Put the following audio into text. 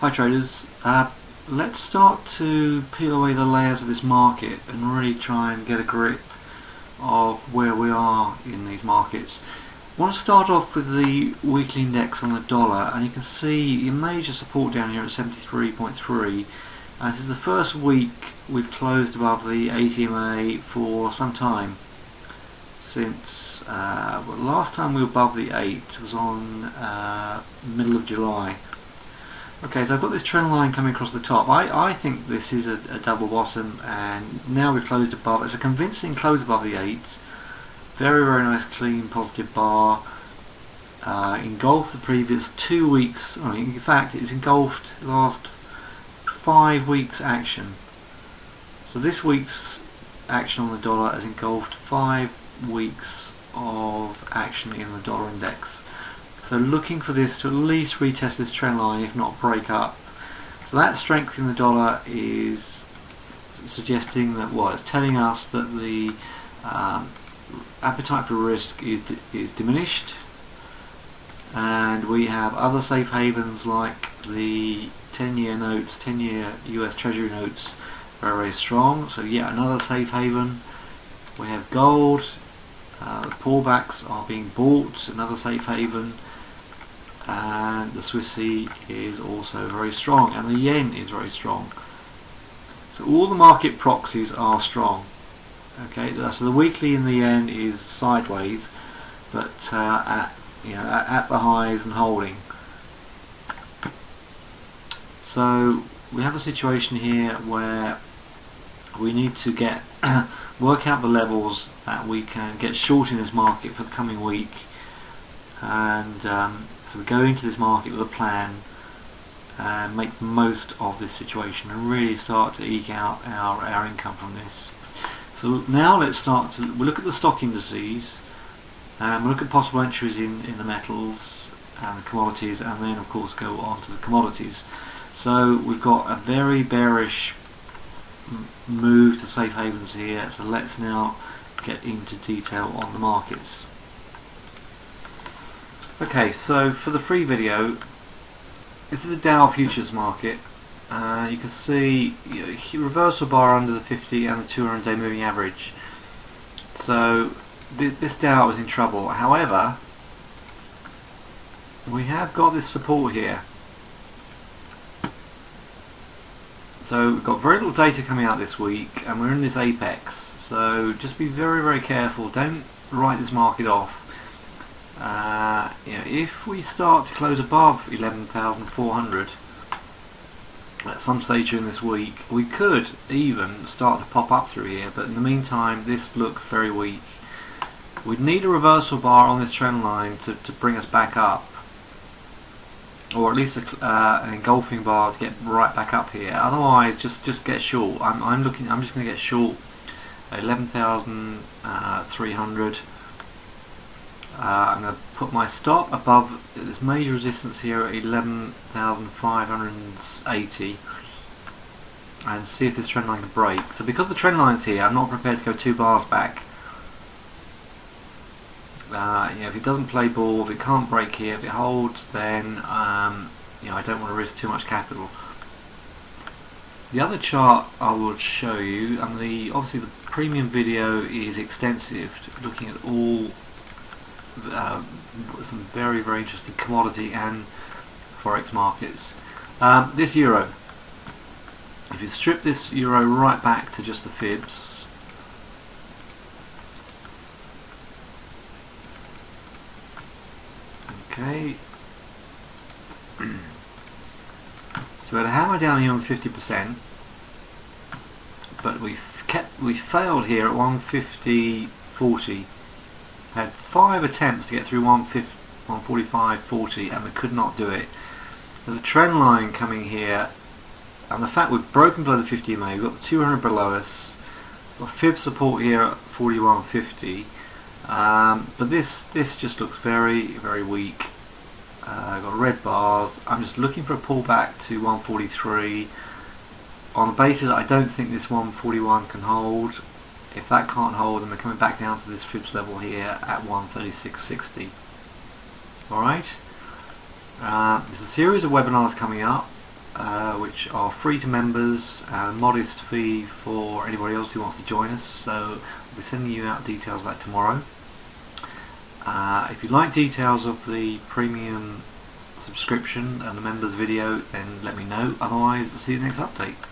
Hi traders, let's start to peel away the layers of this market and really try and get a grip of where we are in these markets. I want to start off with the weekly index on the dollar, and you can see your major support down here at 73.3, and this is the first week we've closed above the 80 MA for some time, since well, last time we were above the 8 was on middle of July. Okay, so I've got this trend line coming across the top. I think this is a double bottom, and now we've closed above. It's a convincing close above the 8. Very, very nice, clean, positive bar. Engulfed the previous 2 weeks. In fact, it's engulfed the last 5 weeks action. So this week's action on the dollar has engulfed 5 weeks of action in the dollar index. So looking for this to at least retest this trend line, if not break up. So that strength in the dollar is suggesting that, well, it's telling us that the appetite for risk is diminished, and we have other safe havens like the 10-year notes, 10-year US Treasury notes, very, very strong. So yet another safe haven. We have gold. The pullbacks are being bought, another safe haven. And the Swissy is also very strong, and the yen is very strong. So all the market proxies are strong. Okay, so the weekly in the yen is sideways, but at the highs and holding. So we have a situation here where we need to get work out the levels that we can get short in this market for the coming week, and so we go into this market with a plan and make the most of this situation and really start to eke out our income from this. So now let's start to we'll look at the stock indices, and we'll look at possible entries in the metals and the commodities, and then of course go on to the commodities. So we've got a very bearish move to safe havens here, so let's now get into detail on the markets. Okay, so for the free video, this is the Dow futures market. You can see reversal bar under the 50 and the 200-day moving average. So this Dow is in trouble. However, we have got this support here. So we've got very little data coming out this week, and we're in this apex. So just be very, very careful. Don't write this market off. If we start to close above 11,400 at some stage during this week, we could even start to pop up through here, but in the meantime this looks very weak. We'd need a reversal bar on this trend line to bring us back up, or at least an engulfing bar to get right back up here. Otherwise just get short. I'm just going to get short 11,300. I'm going to put my stop above this major resistance here at 11,580 and see if this trend line can break. So because the trend line's here, I'm not prepared to go 2 bars back. If it doesn't play ball, if it can't break here, if it holds, then I don't want to risk too much capital. The other chart I will show you, and obviously the premium video is extensive, looking at all some very, very interesting commodity and forex markets. This euro, if you strip this euro right back to just the fibs, okay, so we had a hammer down here on 50%, but we failed here at 150.40. Had 5 attempts to get through 145.40, and we could not do it. There's a trend line coming here, and the fact we've broken below the 50 MA, we've got the 200 below us, we've got fib support here at 41.50, but this just looks very, very weak. I've got red bars. I'm just looking for a pullback to 143 on the basis that I don't think this 141 can hold. If that can't hold, then we're coming back down to this fibs level here at 136.60. Alright, there's a series of webinars coming up. which are free to members and modest fee for anybody else who wants to join us. So I'll be sending you out details of that tomorrow. If you'd like details of the premium subscription and the members video, then let me know. Otherwise, I'll see you in the next update.